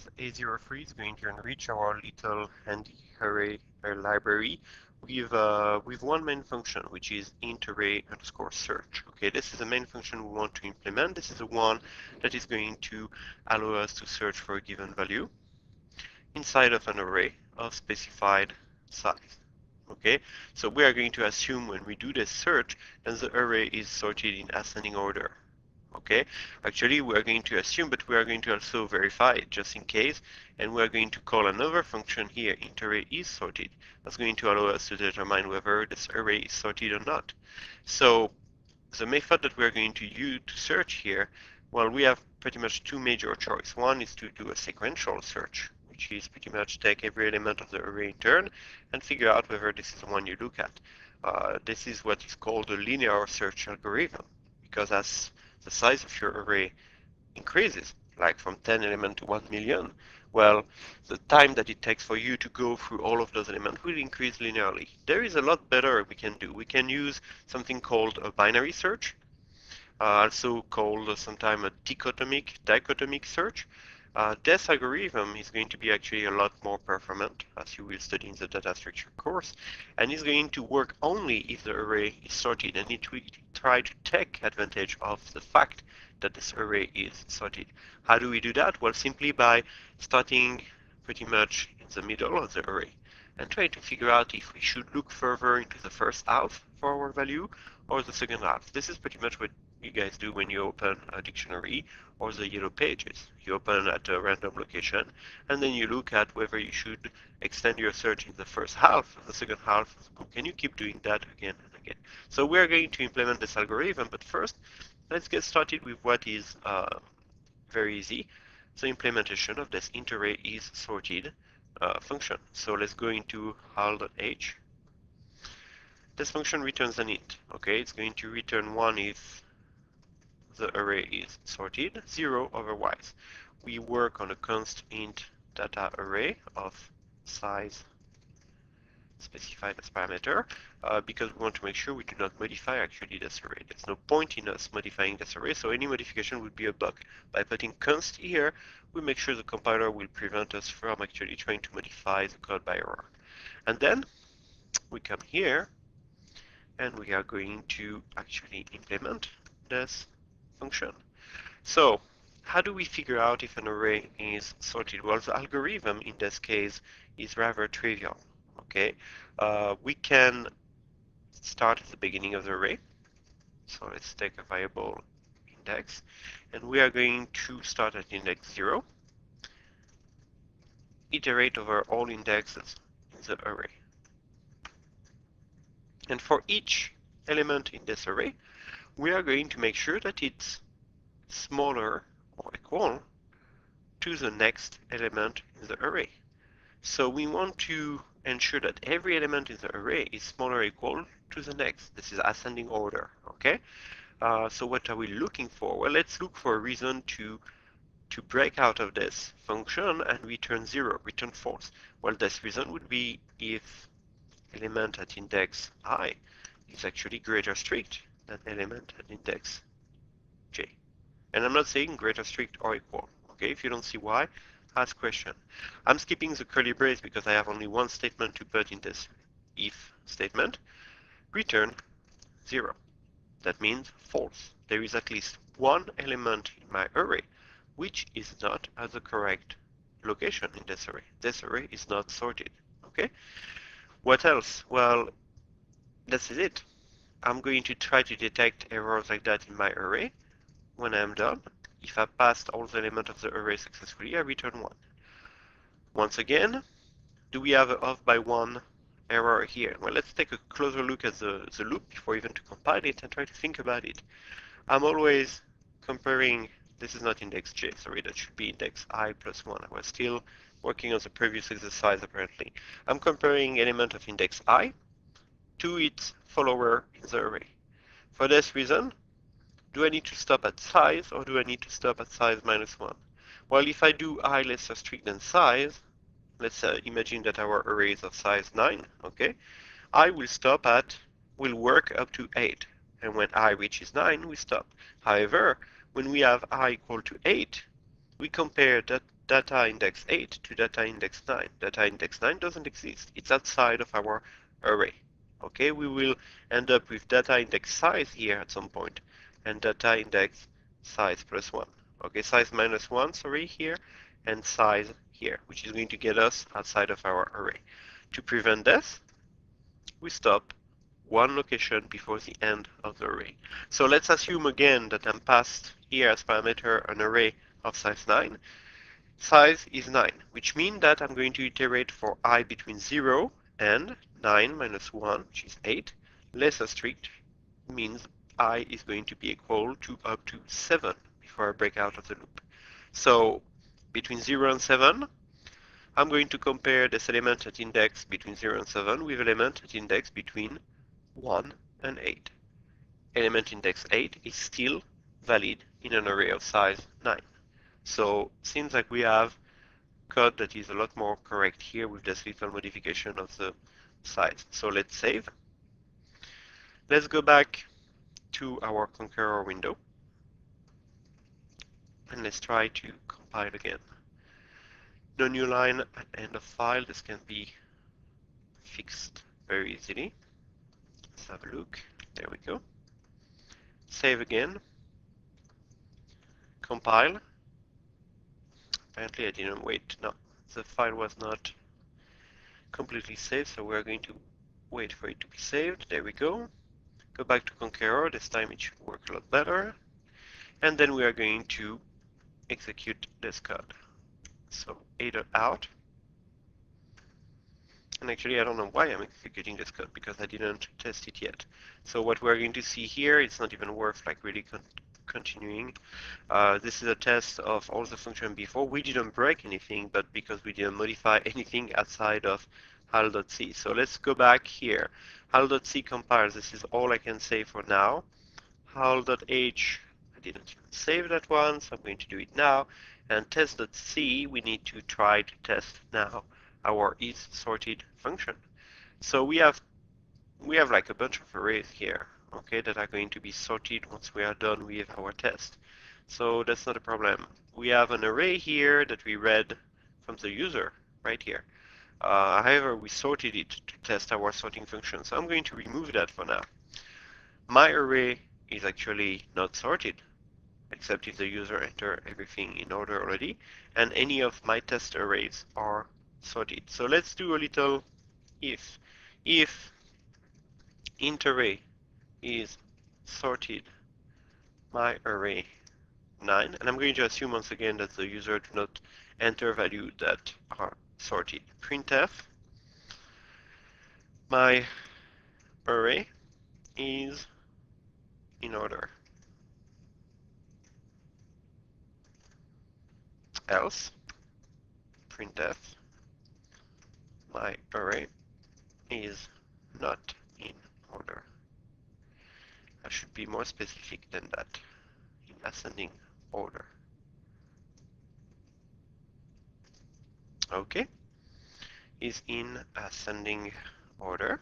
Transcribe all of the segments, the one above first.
with a03 is going to enrich our little handy array library with one main function, which is int array underscore search. Okay, this is the main function we want to implement. This is the one that is going to allow us to search for a given value inside of an array of specified size. Okay, so we are going to assume when we do this search that the array is sorted in ascending order. Okay, actually we are going to assume, but we are going to also verify it just in case, and we are going to call another function here, int array is sorted. That's going to allow us to determine whether this array is sorted or not. So the method that we are going to use to search here, well, we have pretty much two major choices. One is to do a sequential search, which is pretty much take every element of the array in turn and figure out whether this is the one you look at. This is what is called a linear search algorithm, because as the size of your array increases, like from 10 elements to 1 million, well, the time that it takes for you to go through all of those elements will increase linearly. There is a lot better we can do. We can use something called a binary search, also called sometimes a dichotomic search. This algorithm is going to be actually a lot more performant, as you will study in the data structure course, and is going to work only if the array is sorted, and it will try to take advantage of the fact that this array is sorted. How do we do that? Well, simply by starting pretty much in the middle of the array and try to figure out if we should look further into the first half for our value or the second half. This is pretty much what you guys do when you open a dictionary or the yellow pages. You open at a random location and then you look at whether you should extend your search in the first half or the second half of the book, and you keep doing that again and again. So we're going to implement this algorithm, but first let's get started with what is very easy, the implementation of this int array is sorted function. So let's go into hal.h. This function returns an int. Okay, it's going to return 1 if the array is sorted, 0 otherwise. We work on a const int data array of size specified as parameter because we want to make sure we do not modify actually this array. There's no point in us modifying this array, so any modification would be a bug. By putting const here, we make sure the compiler will prevent us from actually trying to modify the code by error. And then we come here and we are going to actually implement this function. So how do we figure out if an array is sorted? Well, the algorithm in this case is rather trivial. Okay, we can start at the beginning of the array. So let's take a variable index, and we are going to start at index 0, iterate over all indexes in the array. And for each element in this array, we are going to make sure that it's smaller or equal to the next element in the array. So we want to ensure that every element in the array is smaller or equal to the next. This is ascending order, okay? So what are we looking for? Well, let's look for a reason to break out of this function and return 0, return false. Well, this reason would be if element at index I is actually greater strict than element at index j. And I'm not saying greater strict or equal, okay? If you don't see why, ask question. I'm skipping the curly brace because I have only one statement to put in this if statement. Return 0. That means false. There is at least one element in my array which is not at the correct location in this array. This array is not sorted, okay? What else? Well, this is it. I'm going to try to detect errors like that in my array. When I'm done, if I passed all the elements of the array successfully, I return 1. Once again, do we have an off by 1 error here? Well, let's take a closer look at the loop before even to compile it and try to think about it. I'm always comparing, this is not index j, sorry, that should be index I plus 1. I was still working on the previous exercise apparently. I'm comparing element of index I to its follower in the array. For this reason, do I need to stop at size or do I need to stop at size minus 1? Well, if I do I lesser strict than size, let's imagine that our array is of size 9, okay? I will stop at, will work up to 8. And when I reaches 9, we stop. However, when we have I equal to 8, we compare that data index 8 to data index 9. Data index 9 doesn't exist. It's outside of our array. Okay, we will end up with data index size here at some point, and data index size plus 1. Okay, size minus 1, sorry, here, and size here, which is going to get us outside of our array. To prevent this, we stop one location before the end of the array. So let's assume again that I'm passed here as parameter an array of size 9. Size is 9, which means that I'm going to iterate for I between 0 and 9 minus 1, which is 8. Less a strict means I is going to be equal to up to 7 before I break out of the loop. So between 0 and 7, I'm going to compare this element at index between 0 and 7 with element at index between 1 and 8. Element index 8 is still valid in an array of size 9. So seems like we have code that is a lot more correct here with this little modification of the size. So let's save. Let's go back to our Conqueror window and let's try to compile again. No new line at end of file. This can be fixed very easily. Let's have a look. There we go. Save again. Compile. Apparently I didn't wait. No, the file was not completely saved, so we're going to wait for it to be saved. There we go. Go back to Conqueror. This time it should work a lot better. And then we are going to execute this code. So a.out. And actually, I don't know why I'm executing this code because I didn't test it yet. So what we're going to see here, it's not even worth like really continuing. This is a test of all the function before. We didn't break anything, but because we didn't modify anything outside of hal.c. So let's go back here. Hal.c compiles. This is all I can say for now. Hal.h, I didn't even save that one, so I'm going to do it now. And test.c, we need to try to test now our isSorted function. So we have like a bunch of arrays here, okay, that are going to be sorted once we are done with our test. So that's not a problem. We have an array here that we read from the user right here. However, we sorted it to test our sorting function. So I'm going to remove that for now. My array is actually not sorted, except if the user entered everything in order already, and any of my test arrays are sorted. So let's do a little if. If int array is sorted my array 9, and I'm going to assume once again that the user do not enter values that are sorted. Printf my array is in order. Else printf my array is not in order. I should be more specific than that. In ascending order. Okay, is in ascending order.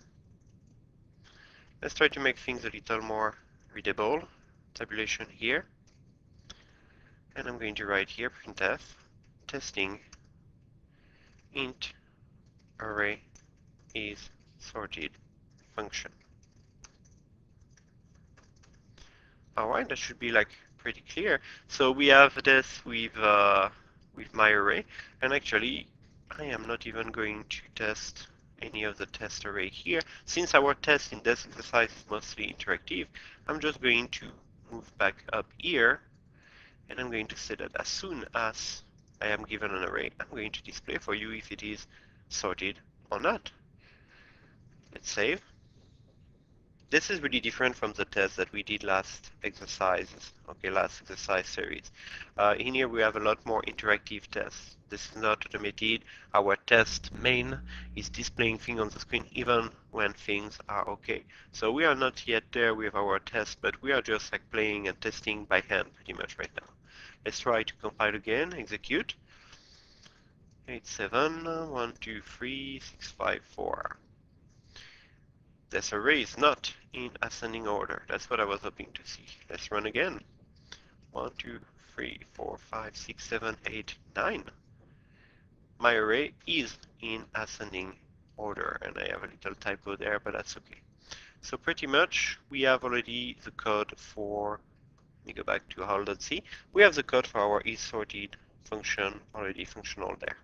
Let's try to make things a little more readable. Tabulation here. And I'm going to write here printf testing int array is sorted function. Alright, that should be like pretty clear. So we have this with my array, and actually I am not even going to test any of the test array here. Since our test in this exercise is mostly interactive, I'm just going to move back up here, and I'm going to say that as soon as I am given an array, I'm going to display for you if it is sorted or not. Let's save. This is really different from the test that we did last exercise series. In here we have a lot more interactive tests. This is not automated. Our test main is displaying things on the screen even when things are okay. So we are not yet there with our test, but we are just like playing and testing by hand pretty much right now. Let's try to compile again, execute. 87123654. This array is not in ascending order. That's what I was hoping to see. Let's run again. 1, 2, 3, 4, 5, 6, 7, 8, 9. my array is in ascending order, and I have a little typo there, but that's okay. So pretty much we have already the code for, let me go back to how.c, we have the code for our isSorted function already functional there.